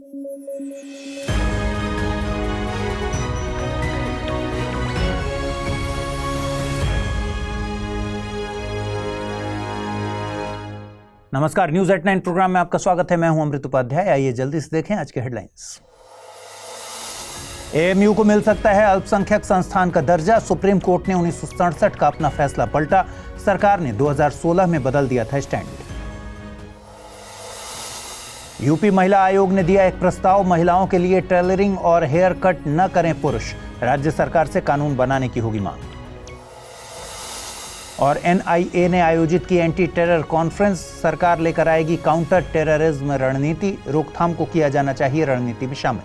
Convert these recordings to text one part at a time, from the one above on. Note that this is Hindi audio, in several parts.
नमस्कार, न्यूज एट 9 प्रोग्राम में आपका स्वागत है। मैं हूं अमृत उपाध्याय। आइए जल्दी से देखें आज के हेडलाइंस। एएमयू को मिल सकता है अल्पसंख्यक संस्थान का दर्जा। सुप्रीम कोर्ट ने 1967 का अपना फैसला पलटा। सरकार ने 2016 में बदल दिया था स्टैंड। यूपी महिला आयोग ने दिया एक प्रस्ताव, महिलाओं के लिए टेलरिंग और हेयर कट न करें पुरुष। राज्य सरकार से कानून बनाने की होगी मांग। और एनआईए ने आयोजित की एंटी टेरर कॉन्फ्रेंस। सरकार लेकर आएगी काउंटर टेररिज्म रणनीति। रोकथाम को किया जाना चाहिए रणनीति में शामिल।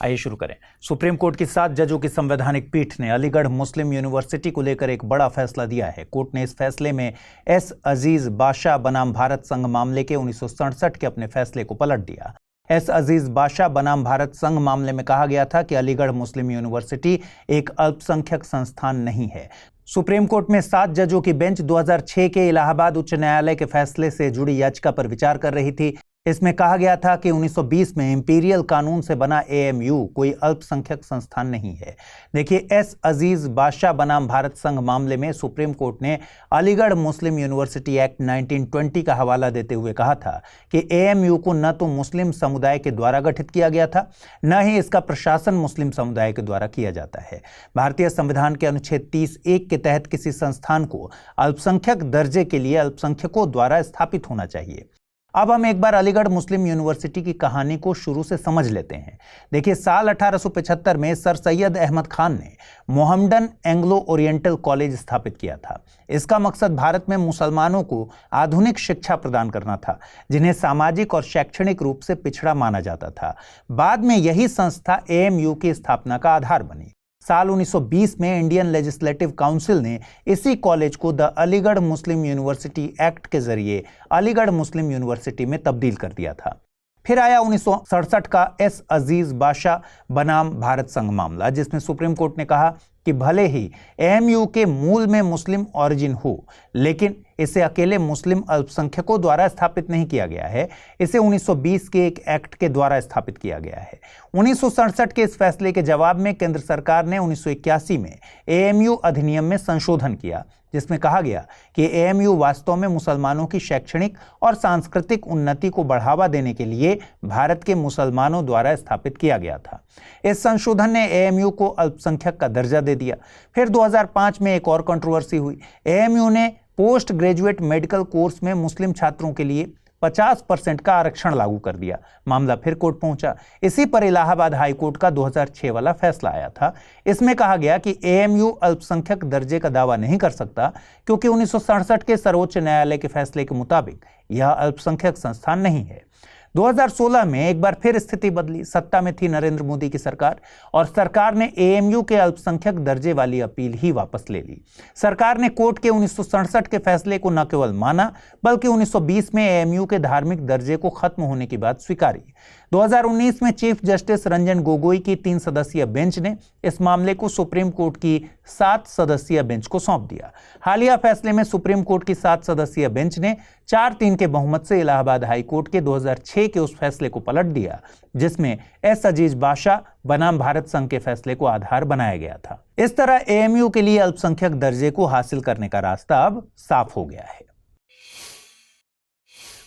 आइए शुरू करें। सुप्रीम कोर्ट की 7 जजों की संवैधानिक पीठ ने अलीगढ़ मुस्लिम यूनिवर्सिटी को लेकर एक बड़ा फैसला दिया है। कोर्ट ने इस फैसले में एस अजीज बादशाह बनाम भारत संघ मामले के 1967 के अपने फैसले को पलट दिया। एस अजीज बादशाह बनाम भारत संघ मामले में कहा गया था कि अलीगढ़ मुस्लिम यूनिवर्सिटी एक अल्पसंख्यक संस्थान नहीं है। सुप्रीम कोर्ट में 7 जजों की बेंच 2006 के इलाहाबाद उच्च न्यायालय के फैसले से जुड़ी याचिका पर विचार कर रही थी। इसमें कहा गया था कि 1920 में इंपीरियल कानून से बना एएमयू कोई अल्पसंख्यक संस्थान नहीं है। देखिए, एस अजीज बादशाह बनाम भारत संघ मामले में सुप्रीम कोर्ट ने अलीगढ़ मुस्लिम यूनिवर्सिटी एक्ट 1920 का हवाला देते हुए कहा था कि एएमयू को न तो मुस्लिम समुदाय के द्वारा गठित किया गया था, न ही इसका प्रशासन मुस्लिम समुदाय के द्वारा किया जाता है। भारतीय संविधान के अनुच्छेद 30(1) के तहत किसी संस्थान को अल्पसंख्यक दर्जे के लिए अल्पसंख्यकों द्वारा स्थापित होना चाहिए। अब हम एक बार अलीगढ़ मुस्लिम यूनिवर्सिटी की कहानी को शुरू से समझ लेते हैं। देखिए, साल 1875 में सर सैयद अहमद खान ने मोहम्मडन एंग्लो ओरिएंटल कॉलेज स्थापित किया था। इसका मकसद भारत में मुसलमानों को आधुनिक शिक्षा प्रदान करना था, जिन्हें सामाजिक और शैक्षणिक रूप से पिछड़ा माना जाता था। बाद में यही संस्था एएमयू की स्थापना का आधार बनी। साल 1920 में इंडियन लेजिस्लेटिव काउंसिल ने इसी कॉलेज को the Aligarh Muslim university act के जरिए अलीगढ़ मुस्लिम यूनिवर्सिटी में तब्दील कर दिया था। फिर आया 1967 का एस अजीज बादशाह बनाम भारत संघ मामला, जिसमें सुप्रीम कोर्ट ने कहा कि भले ही एएमयू के मूल में मुस्लिम ओरिजिन हो, लेकिन इसे अकेले मुस्लिम अल्पसंख्यकों द्वारा स्थापित नहीं किया गया है। इसे 1920 के एक एक्ट के द्वारा स्थापित किया गया है। 1967 के इस फैसले के जवाब में केंद्र सरकार ने 1981 में एएमयू अधिनियम में संशोधन किया, जिसमें कहा गया कि एएमयू वास्तव में मुसलमानों की शैक्षणिक और सांस्कृतिक उन्नति को बढ़ावा देने के लिए भारत के मुसलमानों द्वारा स्थापित किया गया था। इस संशोधन ने एएमयू को अल्पसंख्यक का दर्जा दे दिया। फिर 2005 में एक और कंट्रोवर्सी हुई। एएमयू ने पोस्ट ग्रेजुएट मेडिकल कोर्स में मुस्लिम छात्रों के लिए 50% का आरक्षण लागू कर दिया। मामला फिर कोर्ट पहुंचा। इसी पर इलाहाबाद हाई कोर्ट का 2006 वाला फैसला आया था। इसमें कहा गया कि एएमयू अल्पसंख्यक दर्जे का दावा नहीं कर सकता, क्योंकि 1967 के सर्वोच्च न्यायालय के फैसले के मुताबिक यह अल्पसंख्यक संस्थान नहीं है। 2016 में एक बार फिर स्थिति बदली। सत्ता में थी नरेंद्र मोदी की सरकार, और सरकार ने एएमयू के अल्पसंख्यक दर्जे वाली अपील ही वापस ले ली। सरकार ने कोर्ट के 1967 के फैसले को न केवल माना, बल्कि 1920 में एएमयू के धार्मिक दर्जे को खत्म होने की बात स्वीकारी। 2019 में चीफ जस्टिस रंजन गोगोई की 3 सदस्यीय बेंच ने इस मामले को सुप्रीम कोर्ट की 7 सदस्यीय बेंच को सौंप दिया। हालिया फैसले में सुप्रीम कोर्ट की 7 सदस्यीय बेंच ने 4-3 के बहुमत से इलाहाबाद हाई कोर्ट के 2006 के उस फैसले को पलट दिया, जिसमें एस अजीज बादशाह बनाम भारत संघ के फैसले को आधार बनाया गया था। इस तरह एएमयू के लिए अल्पसंख्यक दर्जे को हासिल करने का रास्ता अब साफ हो गया है।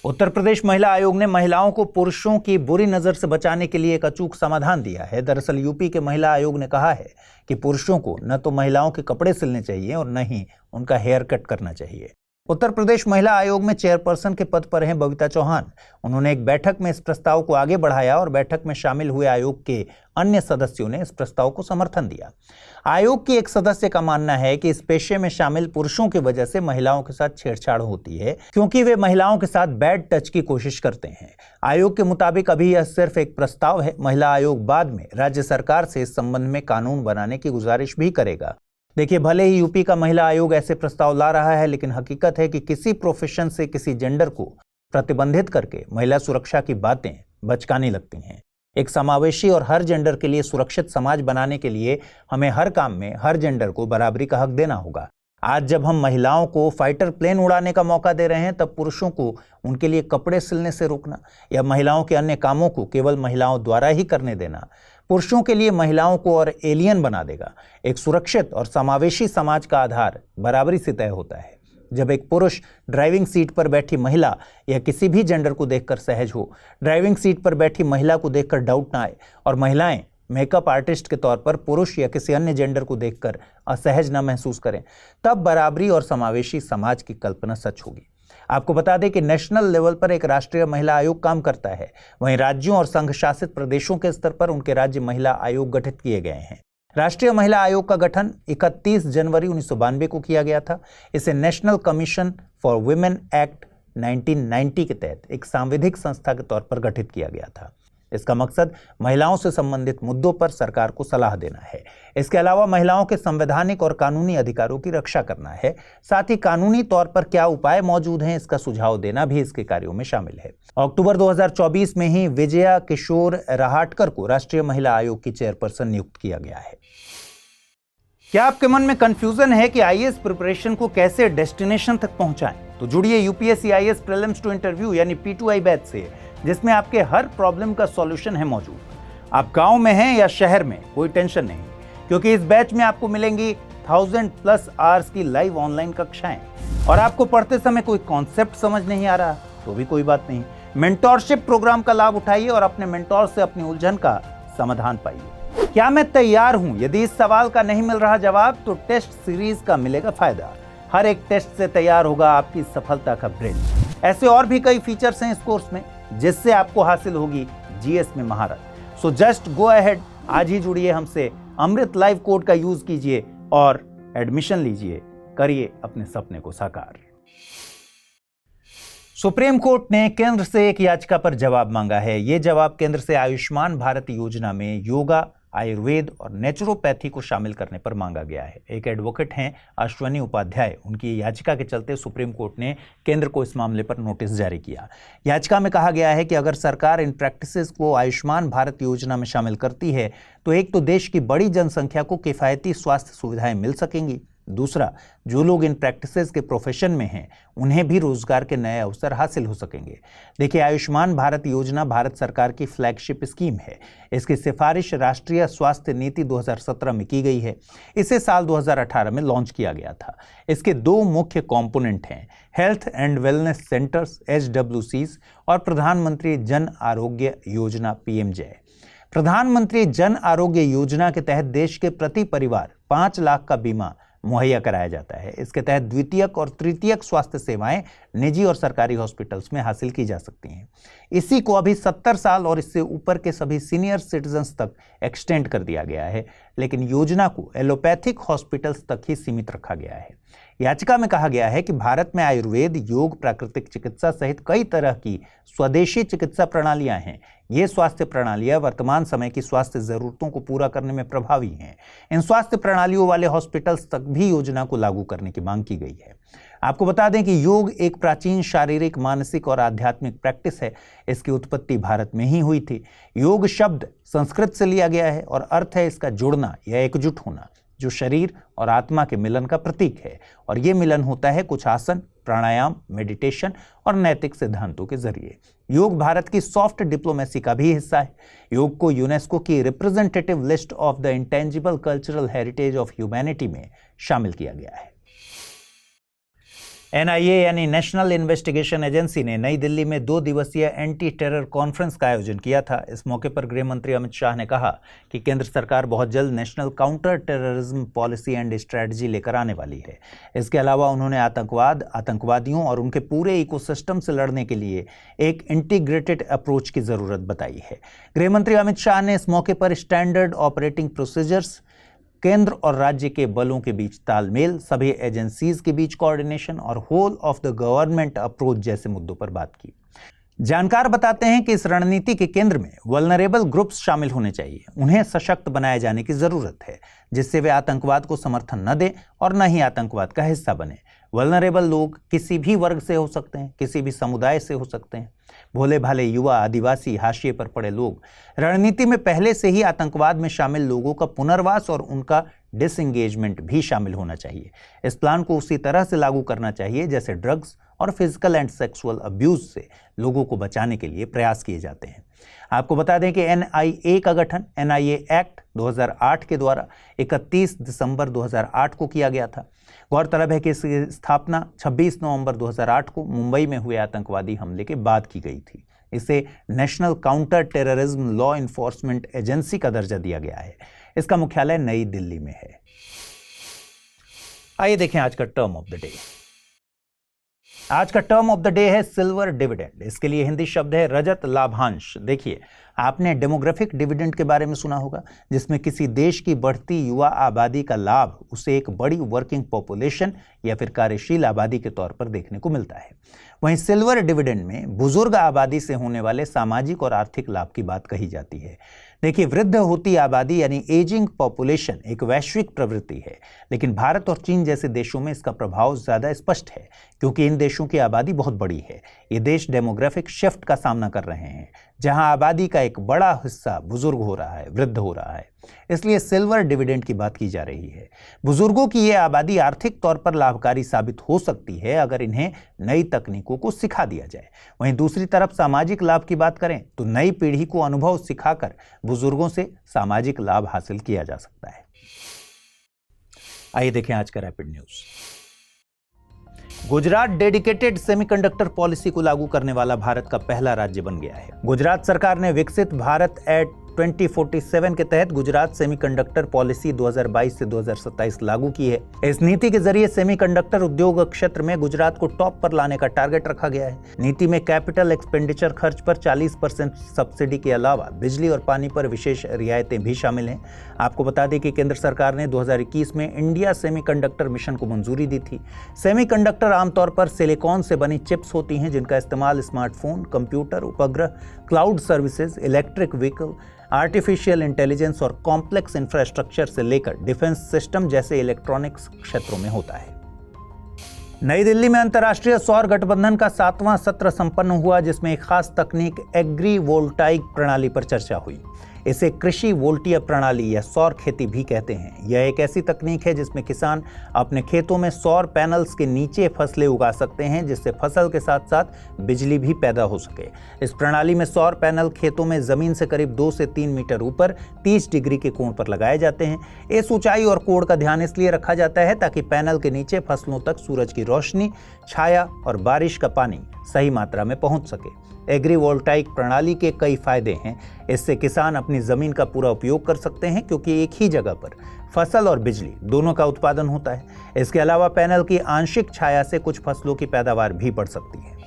उत्तर प्रदेश महिला आयोग ने महिलाओं को पुरुषों की बुरी नजर से बचाने के लिए एक अचूक समाधान दिया है। दरअसल यूपी के महिला आयोग ने कहा है कि पुरुषों को न तो महिलाओं के कपड़े सिलने चाहिए और न ही उनका हेयर कट करना चाहिए। उत्तर प्रदेश महिला आयोग में चेयरपर्सन के पद पर हैं बबीता चौहान। उन्होंने एक बैठक में इस प्रस्ताव को आगे बढ़ाया और बैठक में शामिल हुए आयोग के अन्य सदस्यों ने इस प्रस्ताव को समर्थन दिया। आयोग की एक सदस्य का मानना है कि इस पेशे में शामिल पुरुषों की वजह से महिलाओं के साथ छेड़छाड़ होती है, क्योंकि वे महिलाओं के साथ बैड टच की कोशिश करते हैं। आयोग के मुताबिक अभी यह सिर्फ एक प्रस्ताव है। महिला आयोग बाद में राज्य सरकार से इस संबंध में कानून बनाने की गुजारिश भी करेगा। देखिए, भले ही यूपी का महिला आयोग ऐसे प्रस्ताव ला रहा है, लेकिन हकीकत है कि किसी प्रोफेशन से किसी जेंडर को प्रतिबंधित करके महिला सुरक्षा की बातें बचकानी लगती हैं। एक समावेशी और हर जेंडर के लिए सुरक्षित समाज बनाने के लिए हमें हर काम में हर जेंडर को बराबरी का हक देना होगा। आज जब हम महिलाओं को फाइटर प्लेन उड़ाने का मौका दे रहे हैं, तब पुरुषों को उनके लिए कपड़े सिलने से रोकना या महिलाओं के अन्य कामों को केवल महिलाओं द्वारा ही करने देना पुरुषों के लिए महिलाओं को और एलियन बना देगा। एक सुरक्षित और समावेशी समाज का आधार बराबरी से तय होता है। जब एक पुरुष ड्राइविंग सीट पर बैठी महिला या किसी भी जेंडर को देखकर सहज हो, ड्राइविंग सीट पर बैठी महिला को देखकर डाउट ना आए, और महिलाएं मेकअप आर्टिस्ट के तौर पर पुरुष या किसी अन्य जेंडर को देखकर असहज न महसूस करें, तब बराबरी और समावेशी समाज की कल्पना सच होगी। आपको बता दें कि नेशनल लेवल पर एक राष्ट्रीय महिला आयोग काम करता है। वहीं राज्यों और संघ शासित प्रदेशों के स्तर पर उनके राज्य महिला आयोग गठित किए गए हैं। राष्ट्रीय महिला आयोग का गठन 31 जनवरी 1992 को किया गया था। इसे national commission for women act 1990 के तहत एक सांविधिक संस्था के तौर पर गठित किया गया था। इसका मकसद महिलाओं से संबंधित मुद्दों पर सरकार को सलाह देना है। इसके अलावा महिलाओं के संवैधानिक और कानूनी अधिकारों की रक्षा करना है। साथ ही कानूनी तौर पर क्या उपाय मौजूद हैं, इसका सुझाव देना भी इसके कार्यों में शामिल है। अक्टूबर 2024 में ही विजया किशोर रहाटकर को राष्ट्रीय महिला आयोग की चेयरपर्सन नियुक्त किया गया है। क्या आपके मन में कंफ्यूजन है कि आईएएस प्रिपरेशन को कैसे डेस्टिनेशन तक पहुंचाएं? तो जुड़िए UPSC IAS prelims to interview यानी P2I बैच से, जिसमें आपके हर प्रॉब्लम का सॉल्यूशन है मौजूद। आप गांव में हैं या शहर में, कोई टेंशन नहीं, क्योंकि इस बैच में आपको मिलेंगी 1000+ आवर्स की लाइव ऑनलाइन कक्षाएं। और आपको पढ़ते समय कोई कॉन्सेप्ट समझ नहीं आ रहा तो भी कोई बात नहीं, मेंटोरशिप प्रोग्राम का लाभ उठाइए और अपने मेंटोर से अपनी उलझन का समाधान पाइए। क्या मैं तैयार हूं? यदि इस सवाल का नहीं मिल रहा जवाब, तो टेस्ट सीरीज का मिलेगा फायदा। हर एक टेस्ट से तैयार होगा आपकी सफलता का ब्रिज। ऐसे और भी कई फीचर्स हैं इस कोर्स में, जिससे आपको हासिल होगी जीएस में महारत। सो जस्ट गो अहेड, आज ही जुड़िए हमसे, अमृत लाइव कोड का यूज कीजिए और एडमिशन लीजिए, करिए अपने सपने को साकार। सुप्रीम कोर्ट ने केंद्र से एक याचिका पर जवाब मांगा है। यह जवाब केंद्र से आयुष्मान भारत योजना में योगा, आयुर्वेद और नेचुरोपैथी को शामिल करने पर मांगा गया है। एक एडवोकेट हैं अश्वनी उपाध्याय, उनकी याचिका के चलते सुप्रीम कोर्ट ने केंद्र को इस मामले पर नोटिस जारी किया। याचिका में कहा गया है कि अगर सरकार इन प्रैक्टिसेस को आयुष्मान भारत योजना में शामिल करती है, तो एक तो देश की बड़ी जनसंख्या को किफायती स्वास्थ्य सुविधाएं मिल सकेंगी, दूसरा, जो लोग इन प्रैक्टिसेस के प्रोफेशन में हैं, उन्हें भी रोजगार के नए अवसर हासिल हो सकेंगे। देखिए, आयुष्मान भारत योजना भारत सरकार की फ्लैगशिप स्कीम है। इसकी सिफारिश राष्ट्रीय स्वास्थ्य नीति 2017 में की गई है। इसे साल 2018 में लॉन्च किया गया था। इसके दो मुख्य कंपोनेंट हैं, health and wellness centres HWCs और प्रधानमंत्री जन आरोग्य योजना PMJ। प्रधानमंत्री जन आरोग्य योजना के तहत देश के प्रति परिवार 5 लाख का बीमा मुहैया कराया जाता है। इसके तहत द्वितीयक और तृतीयक स्वास्थ्य सेवाएं निजी और सरकारी हॉस्पिटल्स में हासिल की जा सकती हैं। इसी को अभी 70 साल और इससे ऊपर के सभी सीनियर सिटीजन्स तक एक्सटेंड कर दिया गया है, लेकिन योजना को एलोपैथिक हॉस्पिटल्स तक ही सीमित रखा गया है। याचिका में कहा गया है कि भारत में आयुर्वेद, योग, प्राकृतिक चिकित्सा सहित कई तरह की स्वदेशी चिकित्सा प्रणालियां हैं। ये स्वास्थ्य प्रणालियां वर्तमान समय की स्वास्थ्य जरूरतों को पूरा करने में प्रभावी हैं। इन स्वास्थ्य प्रणालियों वाले हॉस्पिटल्स तक भी योजना को लागू करने की मांग की गई है। आपको बता दें कि योग एक प्राचीन शारीरिक, मानसिक और आध्यात्मिक प्रैक्टिस है। इसकी उत्पत्ति भारत में ही हुई थी। योग शब्द संस्कृत से लिया गया है और अर्थ है इसका जुड़ना या एकजुट होना, जो शरीर और आत्मा के मिलन का प्रतीक है। और ये मिलन होता है कुछ आसन, प्राणायाम, मेडिटेशन और नैतिक सिद्धांतों के जरिए। योग भारत की सॉफ्ट डिप्लोमेसी का भी हिस्सा है। योग को यूनेस्को की representative list of the intangible cultural heritage of humanity में शामिल किया गया है। NIA यानी नेशनल इन्वेस्टिगेशन एजेंसी ने नई दिल्ली में 2 दिवसीय एंटी टेरर कॉन्फ्रेंस का आयोजन किया था। इस मौके पर गृह मंत्री अमित शाह ने कहा कि केंद्र सरकार बहुत जल्द national counter terrorism policy and strategy लेकर आने वाली है। इसके अलावा उन्होंने आतंकवाद, आतंकवादियों और उनके पूरे इकोसिस्टम से लड़ने के लिए एक इंटीग्रेटेड अप्रोच की जरूरत बताई है। गृह मंत्री अमित शाह ने इस मौके पर स्टैंडर्ड ऑपरेटिंग प्रोसीजर्स, केंद्र और राज्य के बलों के बीच तालमेल, सभी एजेंसीज के बीच कोऑर्डिनेशन और whole of the government approach जैसे मुद्दों पर बात की। जानकार बताते हैं कि इस रणनीति के केंद्र में वल्नरेबल ग्रुप्स शामिल होने चाहिए। उन्हें सशक्त बनाए जाने की जरूरत है, जिससे वे आतंकवाद को समर्थन न दें और न ही आतंकवाद का हिस्सा बने। वल्नरेबल लोग किसी भी वर्ग से हो सकते हैं, किसी भी समुदाय से हो सकते हैं। भोले भाले युवा, आदिवासी, हाशिए पर पड़े लोग। रणनीति में पहले से ही आतंकवाद में शामिल लोगों का पुनर्वास और उनका डिसएंगेजमेंट भी शामिल होना चाहिए। इस प्लान को उसी तरह से लागू करना चाहिए जैसे ड्रग्स और फिजिकल एंड सेक्सुअल अब्यूज से लोगों को बचाने के लिए प्रयास किए जाते हैं। आपको बता दें कि एनआईए का गठन एनआईए एक्ट 2008 के द्वारा 31 दिसंबर 2008 को किया गया था। गौरतलब है कि इसकी स्थापना 26 नवंबर 2008 को मुंबई में हुए आतंकवादी हमले के बाद की गई थी। इसे national counter terrorism law enforcement agency का दर्जा दिया गया है। इसका मुख्यालय नई दिल्ली में है। आइए देखें आज का टर्म ऑफ द डे। आज का टर्म ऑफ द डे है सिल्वर डिविडेंड। इसके लिए हिंदी शब्द है रजत लाभांश। देखिए, आपने डेमोग्राफिक डिविडेंड के बारे में सुना होगा, जिसमें किसी देश की बढ़ती युवा आबादी का लाभ उसे एक बड़ी वर्किंग पॉपुलेशन या फिर कार्यशील आबादी के तौर पर देखने को मिलता है। वहीं सिल्वर डिविडेंड में बुजुर्ग आबादी से होने वाले सामाजिक और आर्थिक लाभ की बात कही जाती है। देखिए, वृद्ध होती आबादी यानी एजिंग पॉपुलेशन एक वैश्विक प्रवृत्ति है, लेकिन भारत और चीन जैसे देशों में इसका प्रभाव ज्यादा स्पष्ट है, क्योंकि इन देशों की आबादी बहुत बड़ी है। ये देश डेमोग्राफिक शिफ्ट का सामना कर रहे हैं, जहां आबादी का एक बड़ा हिस्सा बुजुर्ग हो रहा है, वृद्ध हो रहा है। इसलिए सिल्वर डिविडेंड की बात की जा रही है। बुजुर्गों की यह आबादी आर्थिक तौर पर लाभकारी साबित हो सकती है अगर इन्हें नई तकनीकों को सिखा दिया जाए। वहीं दूसरी तरफ सामाजिक लाभ की बात करें तो नई पीढ़ी को अनुभव सिखाकर बुजुर्गों से सामाजिक लाभ हासिल किया जा सकता है। आइए देखें आज का rapid news. Gujarat dedicated semiconductor policy को लागू करने वाला भारत का पहला राज्य बन गया है। गुजरात सरकार ने विकसित भारत एट 2047 के तहत गुजरात सेमीकंडक्टर पॉलिसी 2022 से 2027 लागू की है। इस नीति के जरिए सेमीकंडक्टर उद्योग क्षेत्र में गुजरात को टॉप पर लाने का टारगेट रखा गया है। नीति में कैपिटल एक्सपेंडिचर खर्च पर 40% सब्सिडी के अलावा बिजली और पानी पर विशेष रियायतें भी शामिल हैं। आपको बता दें कि केंद्र सरकार ने 2021 में इंडिया सेमीकंडक्टर मिशन को मंजूरी दी थी। सेमीकंडक्टर आमतौर पर सिलिकॉन से बनी चिप्स होती हैं, जिनका इस्तेमाल स्मार्टफोन, कंप्यूटर, उपग्रह, cloud services, electric vehicle, artificial intelligence और कॉम्प्लेक्स इंफ्रास्ट्रक्चर से लेकर डिफेंस सिस्टम जैसे इलेक्ट्रॉनिक्स क्षेत्रों में होता है। नई दिल्ली में अंतर्राष्ट्रीय सौर गठबंधन का 7वां सत्र संपन्न हुआ, जिसमें एक खास तकनीक एग्री वोल्टाइक प्रणाली पर चर्चा हुई। इसे कृषि वोल्टीय प्रणाली या सौर खेती भी कहते हैं। यह एक ऐसी तकनीक है जिसमें किसान अपने खेतों में सौर पैनल्स के नीचे फसलें उगा सकते हैं, जिससे फसल के साथ साथ बिजली भी पैदा हो सके। इस प्रणाली में सौर पैनल खेतों में जमीन से करीब 2 से 3 मीटर ऊपर 30 डिग्री के कोण पर लगाए जाते हैं। इस ऊंचाई और कोण का ध्यान इसलिए रखा जाता है ताकि पैनल के नीचे फसलों तक सूरज की रोशनी, छाया और बारिश का पानी सही मात्रा में पहुंच सके। एग्रीवोल्टाइक प्रणाली के कई फायदे हैं। इससे किसान अपनी जमीन का पूरा उपयोग कर सकते हैं, क्योंकि एक ही जगह पर फसल और बिजली दोनों का उत्पादन होता है। इसके अलावा पैनल की आंशिक छाया से कुछ फसलों की पैदावार भी बढ़ सकती है।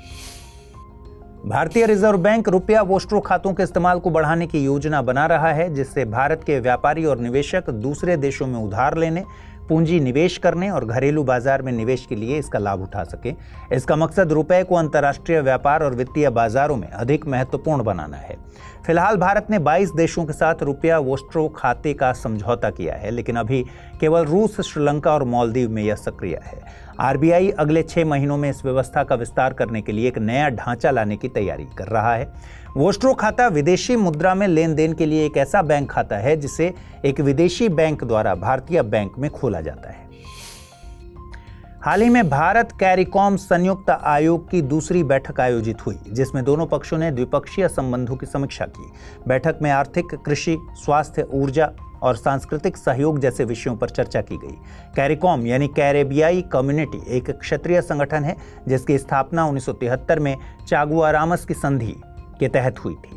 भारतीय रिजर्व बैंक रुपया वोस्ट्रो खातों के इस्तेमाल को बढ़ाने की योजना बना रहा है, जिससे भारत के व्यापारी और निवेशक दूसरे देशों में उधार लेने, पूंजी निवेश करने और घरेलू बाजार में निवेश के लिए इसका लाभ उठा सके। इसका मकसद रुपए को अंतर्राष्ट्रीय व्यापार और वित्तीय बाजारों में अधिक महत्वपूर्ण बनाना है। फिलहाल भारत ने 22 देशों के साथ रुपया वोस्ट्रो खाते का समझौता किया है, लेकिन अभी केवल रूस, श्रीलंका और मालदीव में यह सक्रिय है। आरबीआई अगले 6 महीनों में इस व्यवस्था का विस्तार करने के लिए एक नया ढांचा लाने की तैयारी कर रहा है। वोस्ट्रो खाता विदेशी मुद्रा में लेन देन के लिए एक ऐसा बैंक खाता है जिसे एक विदेशी बैंक द्वारा भारतीय बैंक में खोला जाता है। हाल ही में भारत कैरिकॉम संयुक्त आयोग की दूसरी बैठक आयोजित हुई, जिसमें दोनों पक्षों ने द्विपक्षीय संबंधों की समीक्षा की। बैठक में आर्थिक, कृषि, स्वास्थ्य, ऊर्जा और सांस्कृतिक सहयोग जैसे विषयों पर चर्चा की गई। कैरिकॉम यानी कैरेबियाई कम्युनिटी एक क्षेत्रीय संगठन है, जिसकी स्थापना 1973 में चागुआ रामस की संधि के तहत हुई थी।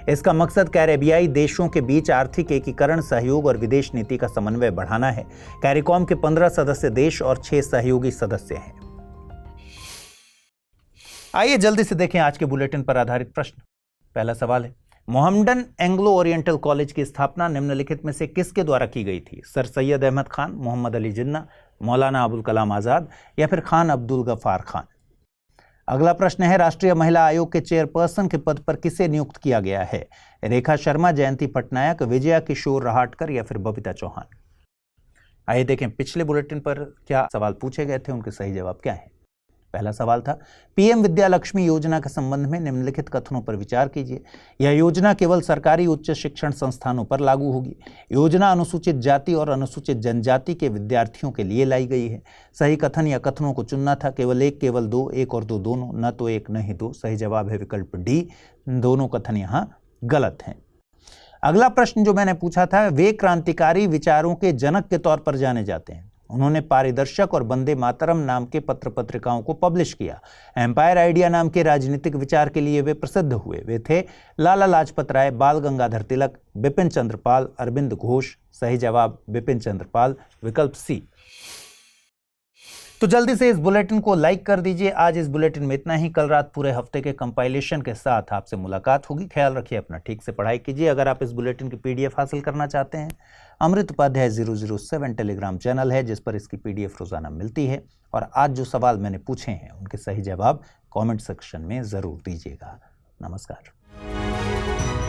इसका मकसद कैरेबियाई देशों के बीच आर्थिक एकीकरण, सहयोग और विदेश नीति का समन्वय बढ़ाना है। कैरिकॉम के 15 सदस्य देश और 6 सहयोगी सदस्य हैं। आइए जल्दी से देखें आज के बुलेटिन पर आधारित प्रश्न। पहला सवाल है, मोहम्मडन एंग्लो ओरिएंटल कॉलेज की स्थापना निम्नलिखित में से किसके द्वारा की गई थी? सर सैयद अहमद खान, मोहम्मद अली जिन्ना, मौलाना अबुल कलाम आजाद या फिर खान अब्दुल गफ्फार खान? अगला प्रश्न है, राष्ट्रीय महिला आयोग के चेयरपर्सन के पद पर किसे नियुक्त किया गया है? रेखा शर्मा, जयंती पटनायक, विजया किशोर रहाटकर या फिर बबीता चौहान? आइए देखें पिछले बुलेटिन पर क्या सवाल पूछे गए थे, उनके सही जवाब क्या है। पहला सवाल था, पीएम विद्या लक्ष्मी योजना के संबंध में निम्नलिखित कथनों पर विचार कीजिए। यह योजना केवल सरकारी उच्च शिक्षण संस्थानों पर लागू होगी। योजना अनुसूचित जाति और अनुसूचित जनजाति के विद्यार्थियों के लिए लाई गई है। सही कथन या कथनों को चुनना था, केवल एक, केवल दो, एक और दो दोनों, न तो एक न ही दो। सही जवाब है विकल्प डी, दोनों कथन यहाँ गलत हैं। अगला प्रश्न जो मैंने पूछा था, वे क्रांतिकारी विचारों के जनक के तौर पर जाने जाते हैं। उन्होंने पारिदर्शक और वंदे मातरम नाम के पत्र पत्रिकाओं को पब्लिश किया। एम्पायर आइडिया नाम के राजनीतिक विचार के लिए वे प्रसिद्ध हुए। वे थे लाला लाजपत राय, बाल गंगाधर तिलक, बिपिन चंद्र पाल, अरविंद घोष। सही जवाब बिपिन चंद्र पाल, विकल्प सी। तो जल्दी से इस बुलेटिन को लाइक कर दीजिए। आज इस बुलेटिन में इतना ही। कल रात पूरे हफ्ते के कंपाइलेशन के साथ आपसे मुलाकात होगी। ख्याल रखिए अपना, ठीक से पढ़ाई कीजिए। अगर आप इस बुलेटिन की पीडीएफ हासिल करना चाहते हैं, अमृत उपाध्याय 007 टेलीग्राम चैनल है जिस पर इसकी पीडीएफ रोजाना मिलती है। और आज जो सवाल मैंने पूछे हैं उनके सही जवाब कमेंट सेक्शन में जरूर दीजिएगा। नमस्कार।